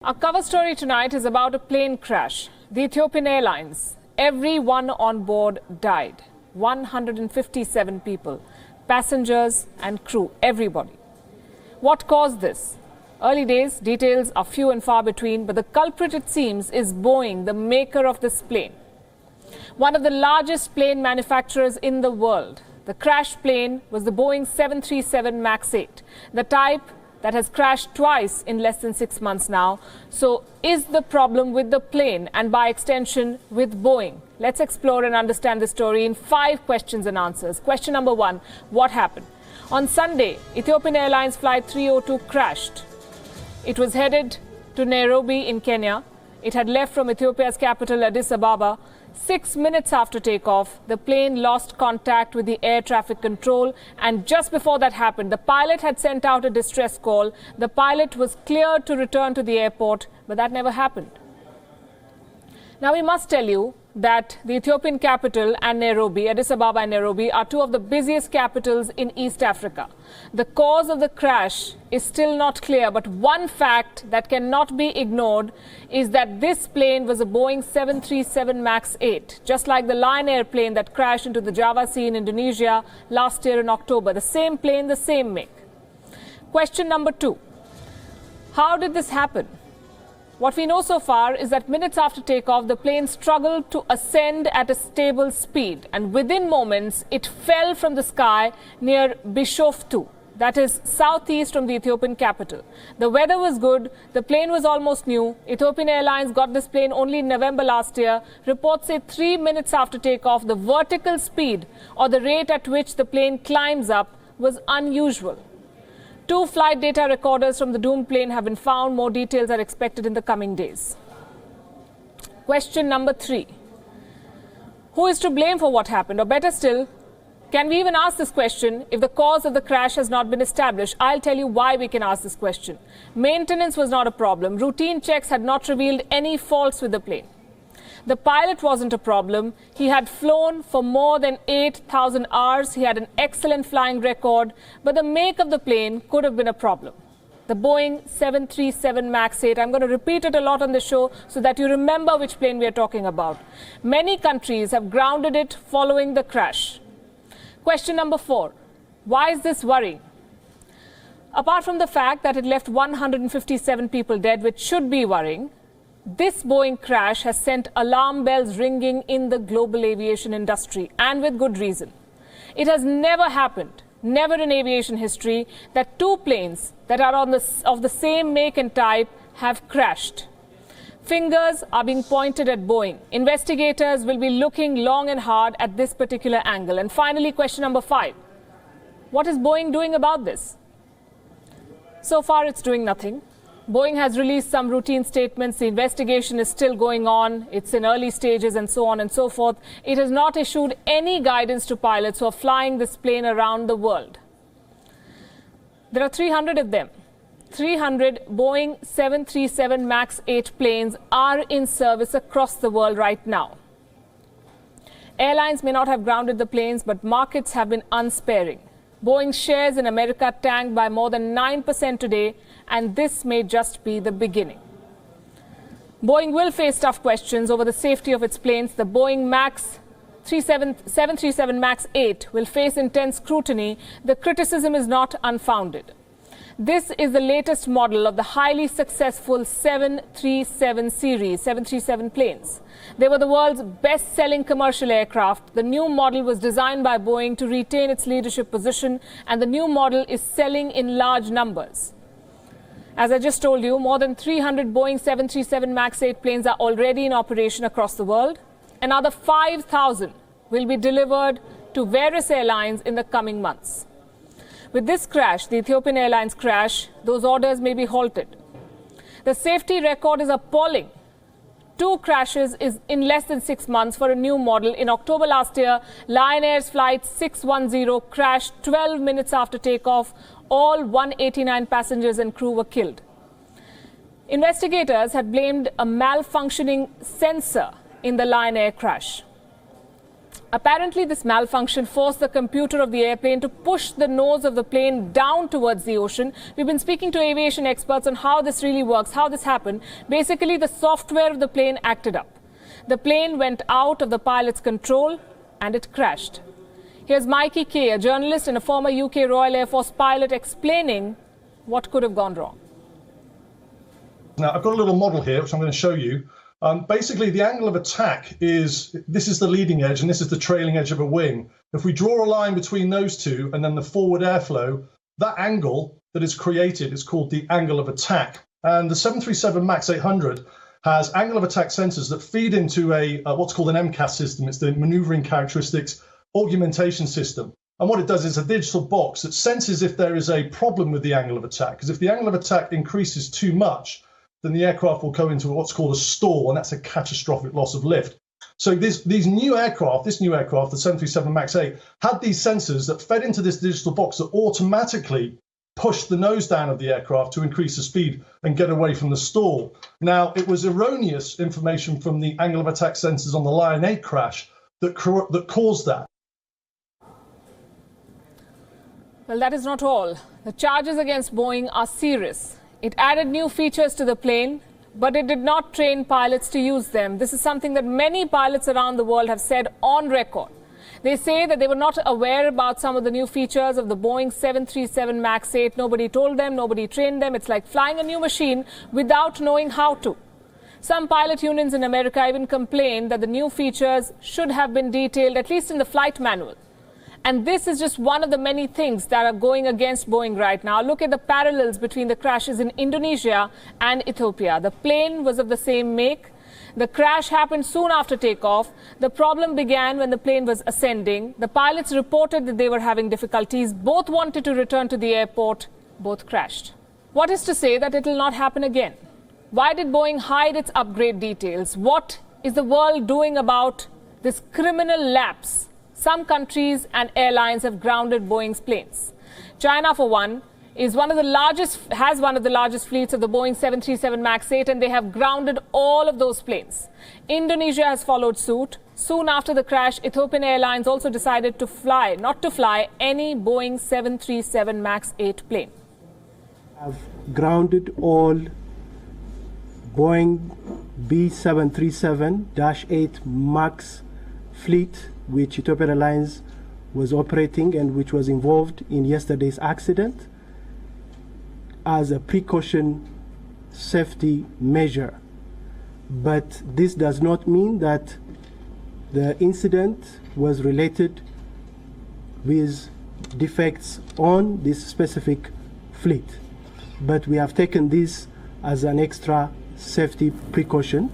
Our cover story tonight is about a plane crash. The Ethiopian Airlines. Everyone on board died. 157 people, passengers and crew, everybody. What caused this? Early days, details are few and far between, but the culprit, it seems, is Boeing, the maker of this plane. One of the largest plane manufacturers in the world. The crashed plane was the Boeing 737 MAX 8, the type that has crashed twice in less than 6 months now. So is the problem with the plane and by extension with Boeing? Let's explore and understand the story in 5 questions and answers. Question number 1, what happened? On Sunday, Ethiopian Airlines flight 302 crashed. It was headed to Nairobi in Kenya. It had left from Ethiopia's capital Addis Ababa. 6 minutes after takeoff, the plane lost contact with the air traffic control, and just before that happened, the pilot had sent out a distress call. The pilot was cleared to return to the airport, but that never happened. Now, we must tell you that the Ethiopian capital and Nairobi, Addis Ababa and Nairobi, are two of the busiest capitals in East Africa. The cause of the crash is still not clear, but one fact that cannot be ignored is that this plane was a Boeing 737 MAX 8, just like the Lion Air plane that crashed into the Java Sea in Indonesia last year in October. The same plane, the same make. Question number 2. How did this happen? What we know so far is that minutes after takeoff, the plane struggled to ascend at a stable speed, and within moments, it fell from the sky near Bishoftu, that is southeast from the Ethiopian capital. The weather was good, the plane was almost new. Ethiopian Airlines got this plane only in November last year. Reports say 3 minutes after takeoff, the vertical speed or the rate at which the plane climbs up was unusual. 2 flight data recorders from the doomed plane have been found. More details are expected in the coming days. Question number 3. Who is to blame for what happened? Or better still, can we even ask this question if the cause of the crash has not been established? I'll tell you why we can ask this question. Maintenance was not a problem. Routine checks had not revealed any faults with the plane. The pilot wasn't a problem. He had flown for more than 8,000 hours. He had an excellent flying record, but the make of the plane could have been a problem. The Boeing 737 MAX 8, I'm going to repeat it a lot on the show so that you remember which plane we are talking about. Many countries have grounded it following the crash. Question number 4, why is this worrying? Apart from the fact that it left 157 people dead, which should be worrying, this Boeing crash has sent alarm bells ringing in the global aviation industry, and with good reason. It has never happened, never in aviation history, that 2 planes that are of the same make and type have crashed. Fingers are being pointed at Boeing. Investigators will be looking long and hard at this particular angle. And finally, question number 5. What is Boeing doing about this? So far, it's doing nothing. Boeing has released some routine statements. The investigation is still going on. It's in early stages and so on and so forth. It has not issued any guidance to pilots who are flying this plane around the world. There are 300 of them. 300 Boeing 737 MAX 8 planes are in service across the world right now. Airlines may not have grounded the planes, but markets have been unsparing. Boeing's shares in America tanked by more than 9% today, and this may just be the beginning. Boeing will face tough questions over the safety of its planes. The Boeing 737 MAX 8 will face intense scrutiny. The criticism is not unfounded. This is the latest model of the highly successful 737 series, 737 planes. They were the world's best-selling commercial aircraft. The new model was designed by Boeing to retain its leadership position, and the new model is selling in large numbers. As I just told you, more than 300 Boeing 737 MAX 8 planes are already in operation across the world. Another 5,000 will be delivered to various airlines in the coming months. With this crash, the Ethiopian Airlines crash, those orders may be halted. The safety record is appalling. 2 crashes in less than 6 months for a new model. In October last year, Lion Air's flight 610 crashed 12 minutes after takeoff. All 189 passengers and crew were killed. Investigators had blamed a malfunctioning sensor in the Lion Air crash. Apparently, this malfunction forced the computer of the airplane to push the nose of the plane down towards the ocean. We've been speaking to aviation experts on how this really works, how this happened. Basically, the software of the plane acted up. The plane went out of the pilot's control and it crashed. Here's Mikey Kay, a journalist and a former UK Royal Air Force pilot, explaining what could have gone wrong. Now, I've got a little model here, which I'm going to show you. Basically, the angle of attack is, this is the leading edge and this is the trailing edge of a wing. If we draw a line between those two and then the forward airflow, that angle that is created is called the angle of attack. And the 737 MAX 800 has angle of attack sensors that feed into a what's called an MCAS system. It's the Maneuvering Characteristics Augmentation System. And what it does is a digital box that senses if there is a problem with the angle of attack. Because if the angle of attack increases too much, then the aircraft will go into what's called a stall, and that's a catastrophic loss of lift. So this new aircraft, the 737 MAX 8, had these sensors that fed into this digital box that automatically pushed the nose down of the aircraft to increase the speed and get away from the stall. Now, it was erroneous information from the angle of attack sensors on the Lion 8 crash that caused that. Well, that is not all. The charges against Boeing are serious. It added new features to the plane, but it did not train pilots to use them. This is something that many pilots around the world have said on record. They say that they were not aware about some of the new features of the Boeing 737 MAX 8. Nobody told them, nobody trained them. It's like flying a new machine without knowing how to. Some pilot unions in America even complained that the new features should have been detailed, at least in the flight manual. And this is just one of the many things that are going against Boeing right now. Look at the parallels between the crashes in Indonesia and Ethiopia. The plane was of the same make. The crash happened soon after takeoff. The problem began when the plane was ascending. The pilots reported that they were having difficulties. Both wanted to return to the airport. Both crashed. What is to say that it will not happen again? Why did Boeing hide its upgrade details? What is the world doing about this criminal lapse? Some countries and airlines have grounded Boeing's planes. China, for one, has one of the largest fleets of the Boeing 737 MAX 8, and they have grounded all of those planes. Indonesia has followed suit. Soon after the crash, Ethiopian Airlines also decided not to fly any Boeing 737 MAX 8 plane. Have grounded all Boeing B737-8 MAX fleet, which Ethiopian Airlines was operating and which was involved in yesterday's accident, as a precaution safety measure. But this does not mean that the incident was related with defects on this specific fleet. But we have taken this as an extra safety precaution.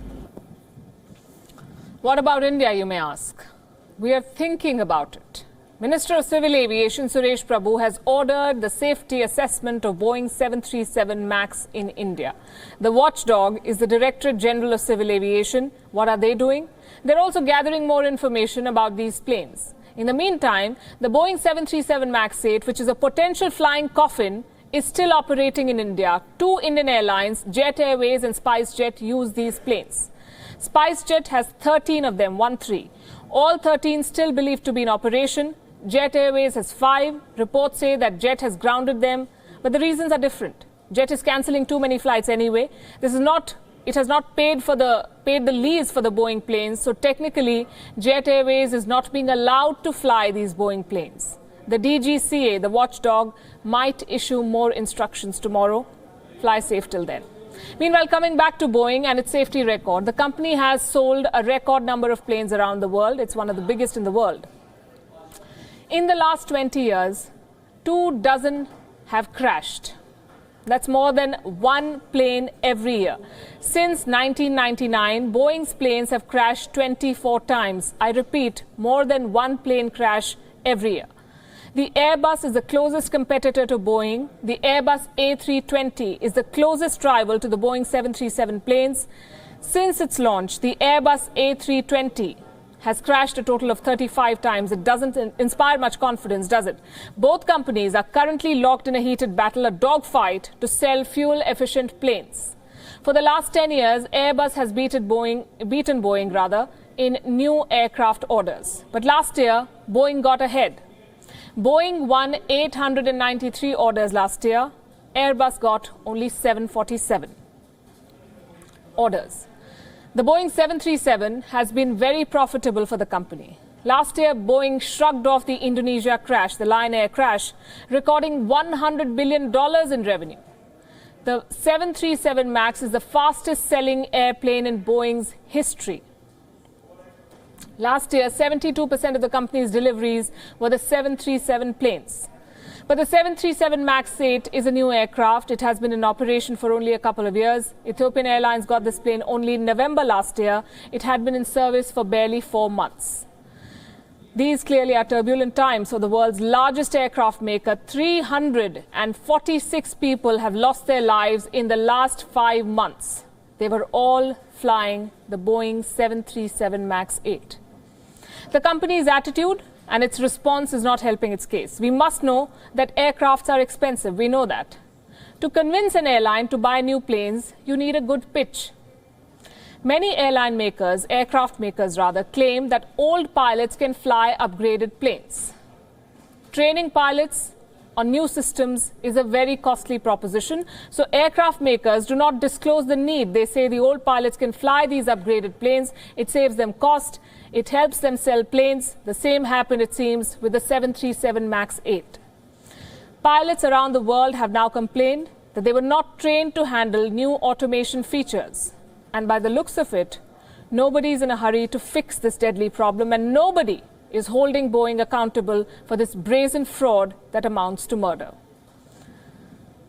What about India, you may ask? We are thinking about it. Minister of Civil Aviation Suresh Prabhu has ordered the safety assessment of Boeing 737 MAX in India. The watchdog is the Directorate General of Civil Aviation. What are they doing? They're also gathering more information about these planes. In the meantime, the Boeing 737 MAX 8, which is a potential flying coffin, is still operating in India. Two Indian airlines, Jet Airways and SpiceJet, use these planes. SpiceJet has 13 of them, 13. All 13 still believed to be in operation. Jet Airways has 5. Reports say that Jet has grounded them, but the reasons are different. Jet is cancelling too many flights anyway. It has not paid the lease for the Boeing planes, so technically Jet Airways is not being allowed to fly these Boeing planes. The DGCA, the watchdog, might issue more instructions tomorrow. Fly safe till then. Meanwhile, coming back to Boeing and its safety record, the company has sold a record number of planes around the world. It's one of the biggest in the world. In the last 20 years, 24 have crashed. That's more than one plane every year. Since 1999, Boeing's planes have crashed 24 times. I repeat, more than one plane crash every year. The Airbus is the closest competitor to Boeing. The Airbus A320 is the closest rival to the Boeing 737 planes. Since its launch, the Airbus A320 has crashed a total of 35 times. It doesn't inspire much confidence, does it? Both companies are currently locked in a heated battle, a dogfight to sell fuel-efficient planes. For the last 10 years, Airbus has beaten Boeing in new aircraft orders. But last year, Boeing got ahead. Boeing won 893 orders last year. Airbus got only 747 orders. The Boeing 737 has been very profitable for the company. Last year, Boeing shrugged off the Indonesia crash, the Lion Air crash, recording $100 billion in revenue. The 737 MAX is the fastest selling airplane in Boeing's history. Last year, 72% of the company's deliveries were the 737 planes. But the 737 MAX 8 is a new aircraft. It has been in operation for only a couple of years. Ethiopian Airlines got this plane only in November last year. It had been in service for barely 4 months. These clearly are turbulent times for the world's largest aircraft maker. 346 people have lost their lives in the last 5 months. They were all flying the Boeing 737 MAX 8. The company's attitude and its response is not helping its case. We must know that aircrafts are expensive. We know that. To convince an airline to buy new planes, you need a good pitch. Many airline makers, aircraft makers rather, claim that old pilots can fly upgraded planes. Training pilots on new systems is a very costly proposition. So aircraft makers do not disclose the need. They say the old pilots can fly these upgraded planes. It saves them cost. It helps them sell planes. The same happened, it seems, with the 737 MAX 8. Pilots around the world have now complained that they were not trained to handle new automation features. And by the looks of it, nobody is in a hurry to fix this deadly problem, and nobody is holding Boeing accountable for this brazen fraud that amounts to murder.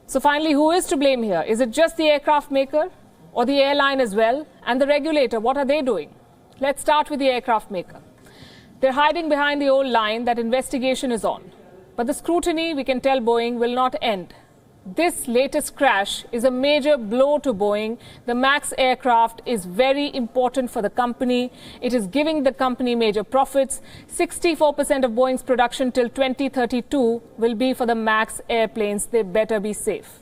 So finally, who is to blame here? Is it just the aircraft maker or the airline as well? And the regulator, what are they doing? Let's start with the aircraft maker. They're hiding behind the old line that investigation is on. But the scrutiny, we can tell Boeing, will not end. This latest crash is a major blow to Boeing. The MAX aircraft is very important for the company. It is giving the company major profits. 64% of Boeing's production till 2032 will be for the MAX airplanes. They better be safe.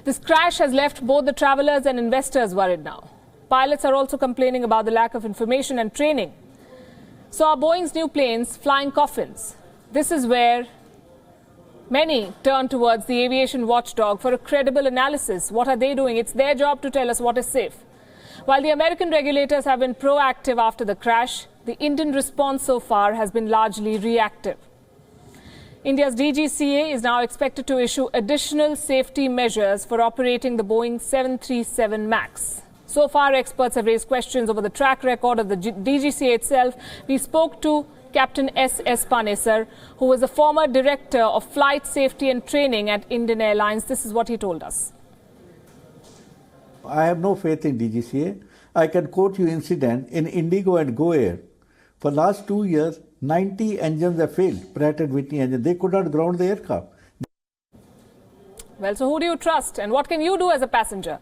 This crash has left both the travelers and investors worried now. Pilots are also complaining about the lack of information and training. So are Boeing's new planes flying coffins? This is where many turn towards the aviation watchdog for a credible analysis. What are they doing? It's their job to tell us what is safe. While the American regulators have been proactive after the crash, the Indian response so far has been largely reactive. India's DGCA is now expected to issue additional safety measures for operating the Boeing 737 MAX. So far, experts have raised questions over the track record of the DGCA itself. We spoke to Captain S.S. Panesar, who was a former director of flight safety and training at Indian Airlines. This is what he told us. I have no faith in DGCA. I can quote you incident in Indigo and Go Air. For last 2 years, 90 engines have failed, Pratt & Whitney engines. They could not ground the aircraft. Well, so who do you trust and what can you do as a passenger?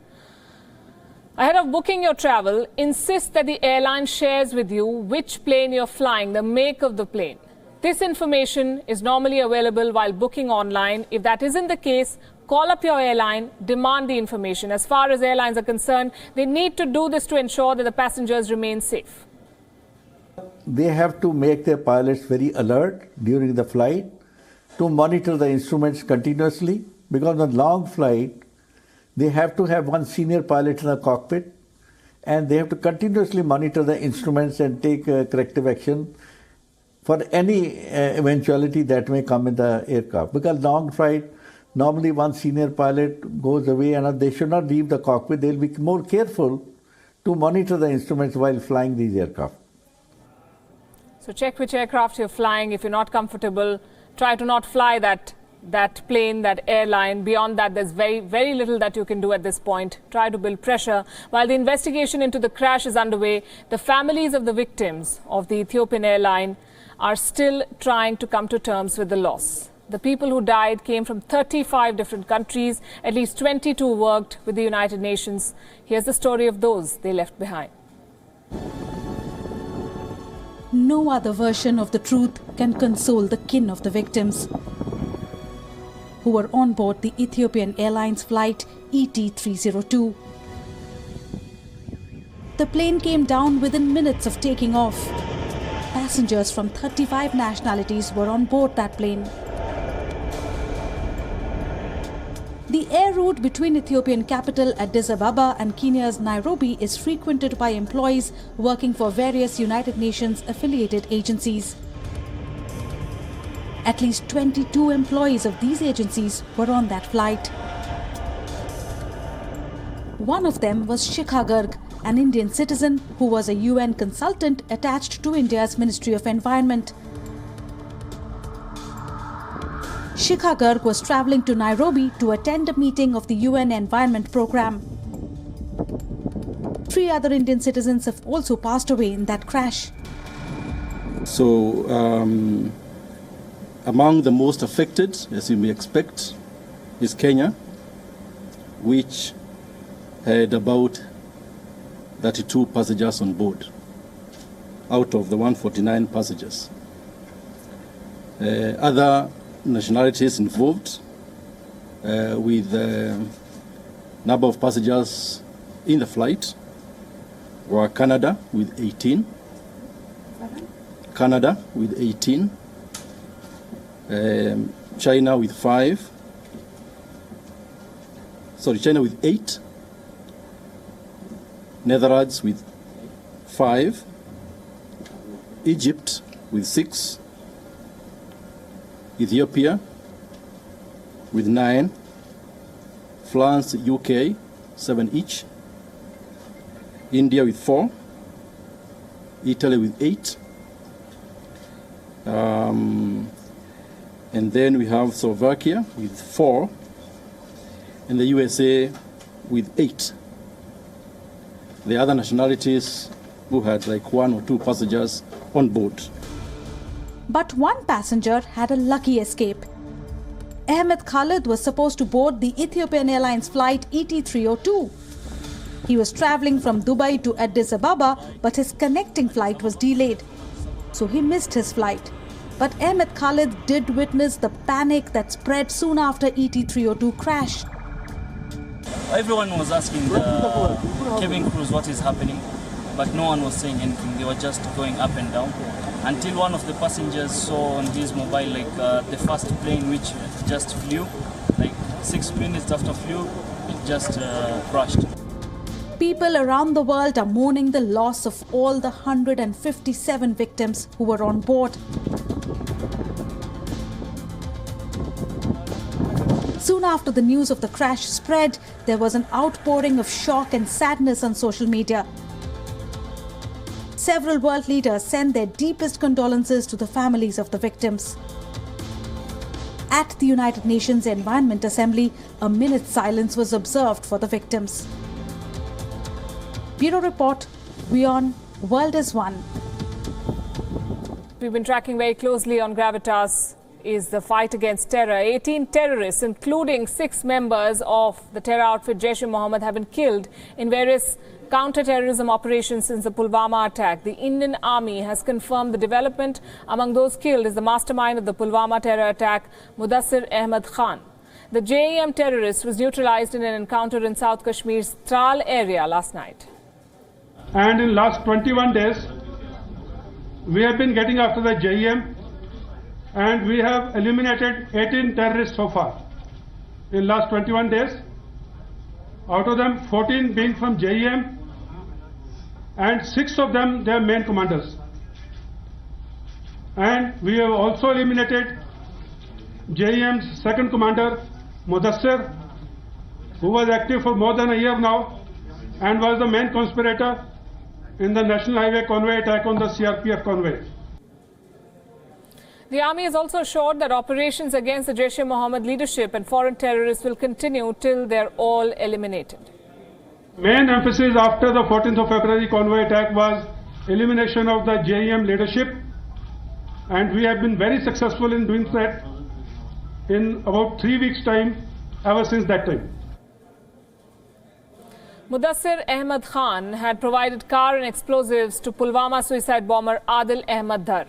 Ahead of booking your travel, insist that the airline shares with you which plane you're flying, the make of the plane. This information is normally available while booking online. If that isn't the case, call up your airline, demand the information. As far as airlines are concerned, they need to do this to ensure that the passengers remain safe. They have to make their pilots very alert during the flight, to monitor the instruments continuously, because on long flight, they have to have one senior pilot in the cockpit, and they have to continuously monitor the instruments and take corrective action for any eventuality that may come in the aircraft. Because long flight, normally one senior pilot goes away and they should not leave the cockpit. They'll be more careful to monitor the instruments while flying these aircraft. So check which aircraft you're flying. If you're not comfortable, try to not fly that plane, that airline. Beyond that, there's very little that you can do at this point. Try to build pressure. While the investigation into the crash is underway, the families of the victims of the Ethiopian airline are still trying to come to terms with the loss. The people who died came from 35 different countries. At least 22 worked with the United Nations. Here's the story of those they left behind. No other version of the truth can console the kin of the victims who were on board the Ethiopian Airlines flight ET302. the plane came down within minutes of taking off. Passengers from 35 nationalities were on board that plane. The air route between Ethiopian capital Addis Ababa and Kenya's Nairobi is frequented by employees working for various United Nations affiliated agencies. At least 22 employees of these agencies were on that flight. One of them was Shikha Garg, an Indian citizen who was a UN consultant attached to India's Ministry of Environment. Shikha Garg was travelling to Nairobi to attend a meeting of the UN Environment Programme. 3 other Indian citizens have also passed away in that crash. So, among the most affected, as you may expect, is Kenya, which had about 32 passengers on board out of the 149 passengers. Other nationalities involved with number of passengers in the flight were Canada with 18, Canada with 18, China with 5, China with 8, Netherlands with 5, Egypt with 6, Ethiopia with 9, France, UK, 7 each, India with 4, Italy with 8, and then we have Slovakia with 4, and the USA with 8. The other nationalities who had like 1 or 2 passengers on board. But one passenger had a lucky escape. Ahmed Khalid was supposed to board the Ethiopian Airlines flight ET302. He was travelling from Dubai to Addis Ababa, but his connecting flight was delayed. So he missed his flight. But Ahmed Khalid did witness the panic that spread soon after ET302 crashed. Everyone was asking the cabin crews what is happening, but no one was saying anything. They were just going up and down. Until one of the passengers saw on his mobile the first plane which just flew, like 6 minutes after flew, it just crashed. People around the world are mourning the loss of all the 157 victims who were on board. Soon after the news of the crash spread, there was an outpouring of shock and sadness on social media. Several world leaders sent their deepest condolences to the families of the victims. At the United Nations Environment Assembly, a minute's silence was observed for the victims. Bureau Report, Wion, World is One. We've been tracking very closely on Gravitas is the fight against terror. 18 terrorists, including 6 members of the terror outfit Jaish-e-Mohammed, have been killed in various counter-terrorism operations since the Pulwama attack. The Indian Army has confirmed the development. Among those killed is the mastermind of the Pulwama terror attack, Mudassir Ahmed Khan. The JEM terrorist was neutralized in an encounter in South Kashmir's Tral area last night. And in last 21 days, we have been getting after the JEM, and we have eliminated 18 terrorists so far in last 21 days. Out of them, 14 being from JEM, and 6 of them, they are main commanders. And we have also eliminated JEM's second commander, Mudassir, who was active for more than a year now and was the main conspirator in the National Highway convoy attack on the CRPF convoy. The army has also assured that operations against the Jaish-e-Mohammed leadership and foreign terrorists will continue till they're all eliminated. Main emphasis after the 14th of February convoy attack was elimination of the JEM leadership, and we have been very successful in doing that in about 3 weeks' time ever since that time. Mudassir Ahmed Khan had provided car and explosives to Pulwama suicide bomber Adil Ahmed Dar,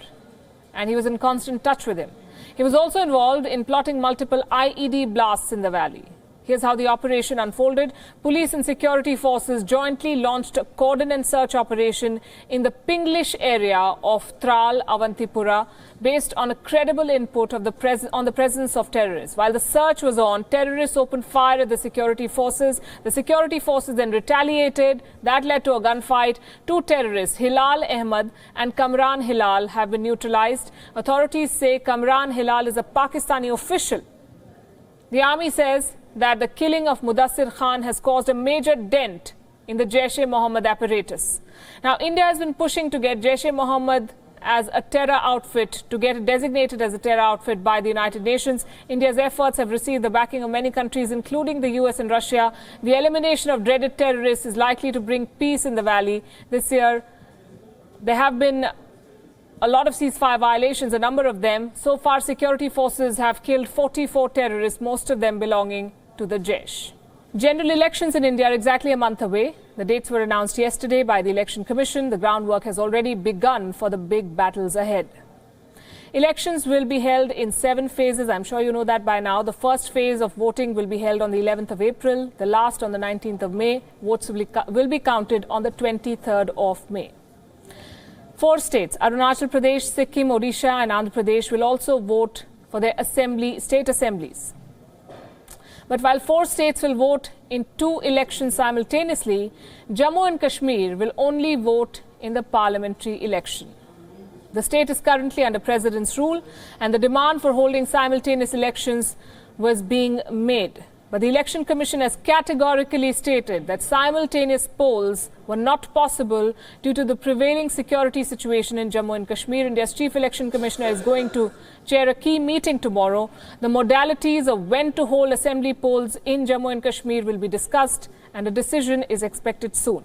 and he was in constant touch with him. He was also involved in plotting multiple IED blasts in the valley. Here's how the operation unfolded. Police and security forces jointly launched a cordon and search operation in the Pinglish area of Tral, Avantipura, based on a credible input of the presence of terrorists. While the search was on, terrorists opened fire at the security forces. The security forces then retaliated. That led to a gunfight. 2 terrorists, Hilal Ahmed and Kamran Hilal, have been neutralized. Authorities say Kamran Hilal is a Pakistani official. The army says that the killing of Mudassir Khan has caused a major dent in the Jaish-e-Mohammed apparatus. Now, India has been pushing to get Jaish-e-Mohammed as a terror outfit, to get it designated as a terror outfit by the United Nations. India's efforts have received the backing of many countries, including the US and Russia. The elimination of dreaded terrorists is likely to bring peace in the valley. This year, there have been a lot of ceasefire violations, a number of them. So far, security forces have killed 44 terrorists, most of them belonging to the Jaish. General elections in India are exactly a month away. The dates were announced yesterday by the Election Commission. The groundwork has already begun for the big battles ahead. Elections will be held in 7 phases. I'm sure you know that by now. The first phase of voting will be held on the 11th of April, the last on the 19th of May. Votes will be counted on the 23rd of May. 4 states, Arunachal Pradesh, Sikkim, Odisha and Andhra Pradesh, will also vote for their state assemblies. But while 4 states will vote in 2 elections simultaneously, Jammu and Kashmir will only vote in the parliamentary election. The state is currently under President's rule, and the demand for holding simultaneous elections was being made. But the Election Commission has categorically stated that simultaneous polls were not possible due to the prevailing security situation in Jammu and Kashmir. India's Chief Election Commissioner is going to chair a key meeting tomorrow. The modalities of when to hold assembly polls in Jammu and Kashmir will be discussed, and a decision is expected soon.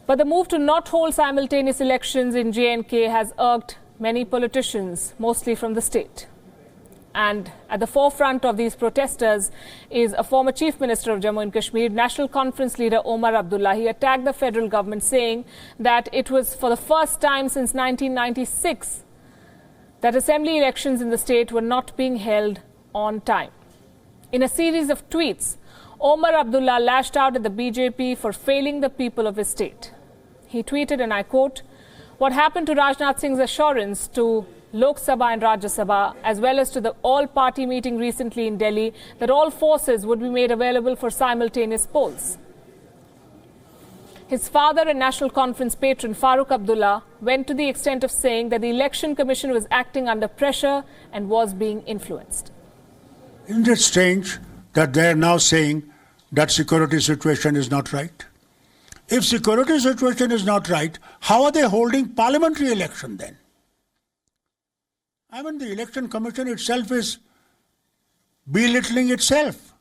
But the move to not hold simultaneous elections in J&K has irked many politicians, mostly from the state. And at the forefront of these protesters is a former Chief Minister of Jammu and Kashmir, National Conference leader Omar Abdullah. He attacked the federal government, saying that it was for the first time since 1996 that assembly elections in the state were not being held on time. In a series of tweets, Omar Abdullah lashed out at the BJP for failing the people of his state. He tweeted, and I quote, "What happened to Rajnath Singh's assurance to Lok Sabha and Rajya Sabha, as well as to the all-party meeting recently in Delhi, that all forces would be made available for simultaneous polls?" His father and National Conference patron Farooq Abdullah went to the extent of saying that the Election Commission was acting under pressure and was being influenced. Isn't it strange that they are now saying that security situation is not right? If security situation is not right, how are they holding parliamentary election then? I mean, the Election Commission itself is belittling itself.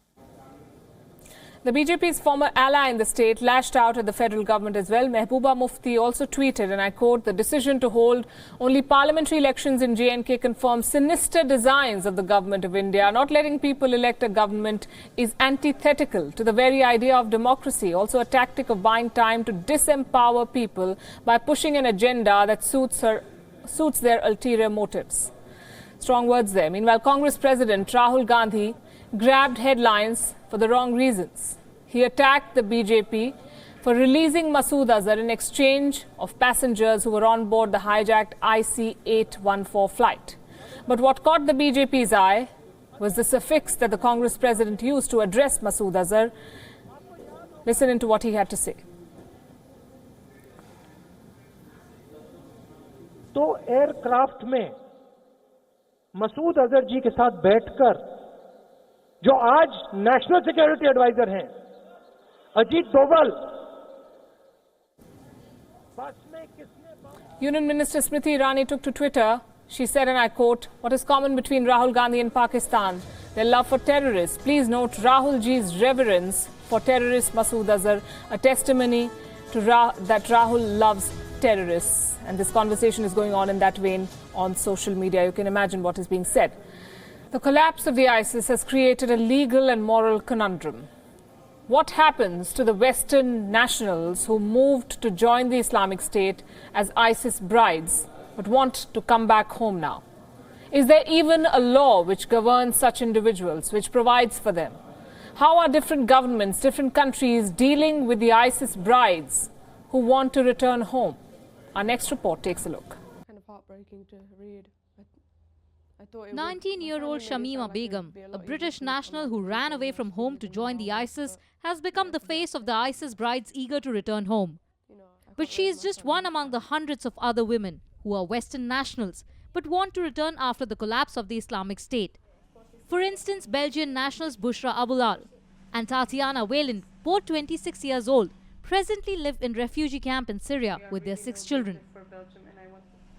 The BJP's former ally in the state lashed out at the federal government as well. Mehbooba Mufti also tweeted, and I quote, "The decision to hold only parliamentary elections in J&K confirms sinister designs of the government of India. Not letting people elect a government is antithetical to the very idea of democracy, also a tactic of buying time to disempower people by pushing an agenda that suits their ulterior motives." Strong words there. Meanwhile, Congress President Rahul Gandhi grabbed headlines for the wrong reasons. He attacked the BJP for releasing Masood Azhar in exchange of passengers who were on board the hijacked IC-814 flight. But what caught the BJP's eye was the suffix that the Congress president used to address Masood Azhar. Listen into what he had to say. तो aircraft में मसूद अजहर जी के साथ बैठकर जो आज national security adviser हैं Ajit Doval, Union Minister Smriti Irani took to Twitter. She said, and I quote, "What is common between Rahul Gandhi and Pakistan? Their love for terrorists. Please note Rahul ji's reverence for terrorist Masood Azhar, a testimony to that Rahul loves terrorists." And this conversation is going on in that vein on social media. You can imagine what is being said. The collapse of the ISIS has created a legal and moral conundrum. What happens to the Western nationals who moved to join the Islamic State as ISIS brides but want to come back home now? Is there even a law which governs such individuals, which provides for them? How are different governments, different countries dealing with the ISIS brides who want to return home? Our next report takes a look. Kind of heartbreaking to read. 19-year-old Shamima Begum, a British national who ran away from home to join the ISIS, has become the face of the ISIS brides eager to return home. But she is just one among the hundreds of other women who are Western nationals but want to return after the collapse of the Islamic State. For instance, Belgian nationals Bushra Abulal and Tatiana Wayland, both 26 years old, presently live in refugee camp in Syria with their 6 children.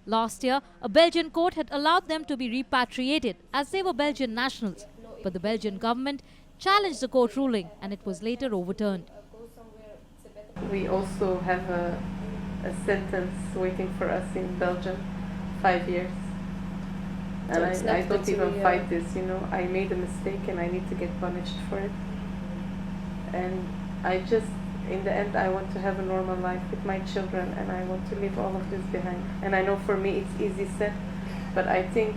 Last year, a Belgian court had allowed them to be repatriated as they were Belgian nationals, but the Belgian government challenged the court ruling and it was later overturned. We also have a sentence waiting for us in Belgium, 5 years. And I don't even fight this, you know. I made a mistake and I need to get punished for it. And I just, in the end, I want to have a normal life with my children and I want to leave all of this behind. And I know for me it's easy said, but I think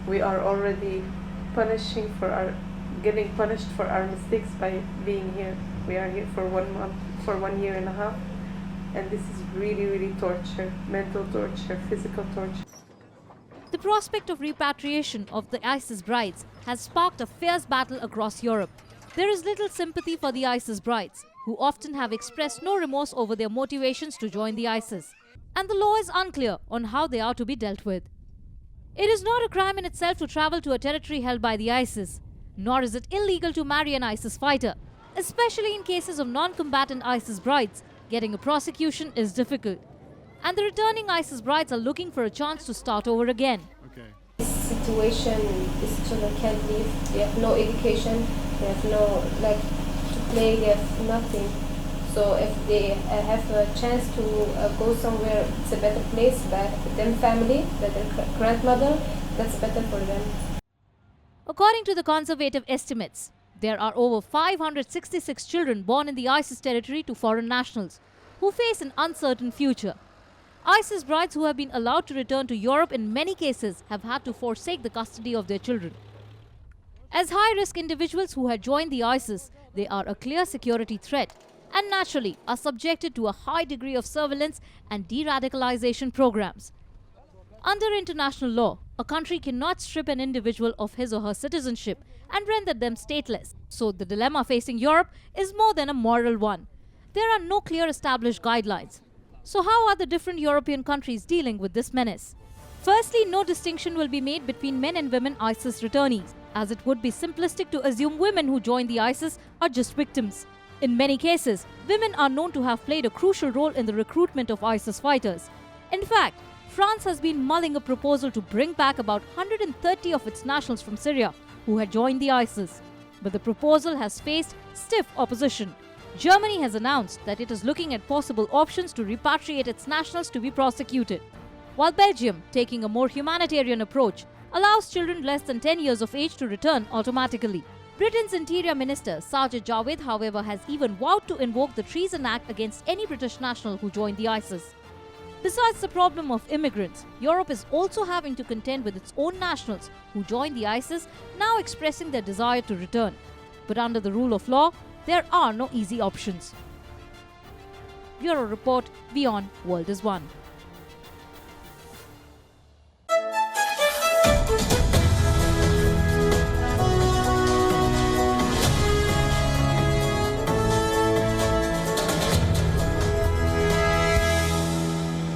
we are already getting punished for our mistakes by being here. We are here for 1 month, for 1 year and a half. And this is really, really torture, mental torture, physical torture. The prospect of repatriation of the ISIS brides has sparked a fierce battle across Europe. There is little sympathy for the ISIS brides, who often have expressed no remorse over their motivations to join the ISIS. And the law is unclear on how they are to be dealt with. It is not a crime in itself to travel to a territory held by the ISIS, nor is it illegal to marry an ISIS fighter. Especially in cases of non-combatant ISIS brides, getting a prosecution is difficult. And the returning ISIS brides are looking for a chance to start over again. This situation, these children can't leave. They have no education, they have no, to play, they have nothing. So if they have a chance to go somewhere, it's a better place, back with their family, with their grandmother, that's better for them. According to the conservative estimates, there are over 566 children born in the ISIS territory to foreign nationals who face an uncertain future. ISIS brides who have been allowed to return to Europe in many cases have had to forsake the custody of their children. As high-risk individuals who had joined the ISIS, they are a clear security threat and naturally are subjected to a high degree of surveillance and de-radicalization programs. Under international law, a country cannot strip an individual of his or her citizenship and render them stateless. So the dilemma facing Europe is more than a moral one. There are no clear established guidelines. So how are the different European countries dealing with this menace? Firstly, no distinction will be made between men and women ISIS returnees, as it would be simplistic to assume women who join the ISIS are just victims. In many cases, women are known to have played a crucial role in the recruitment of ISIS fighters. In fact, France has been mulling a proposal to bring back about 130 of its nationals from Syria who had joined the ISIS. But the proposal has faced stiff opposition. Germany has announced that it is looking at possible options to repatriate its nationals to be prosecuted, while Belgium, taking a more humanitarian approach, allows children less than 10 years of age to return automatically. Britain's Interior Minister Sajid Javid, however, has even vowed to invoke the Treason Act against any British national who joined the ISIS. Besides the problem of immigrants, Europe is also having to contend with its own nationals who joined the ISIS, now expressing their desire to return. But under the rule of law, there are no easy options. Bureau Report, Wion, World is One.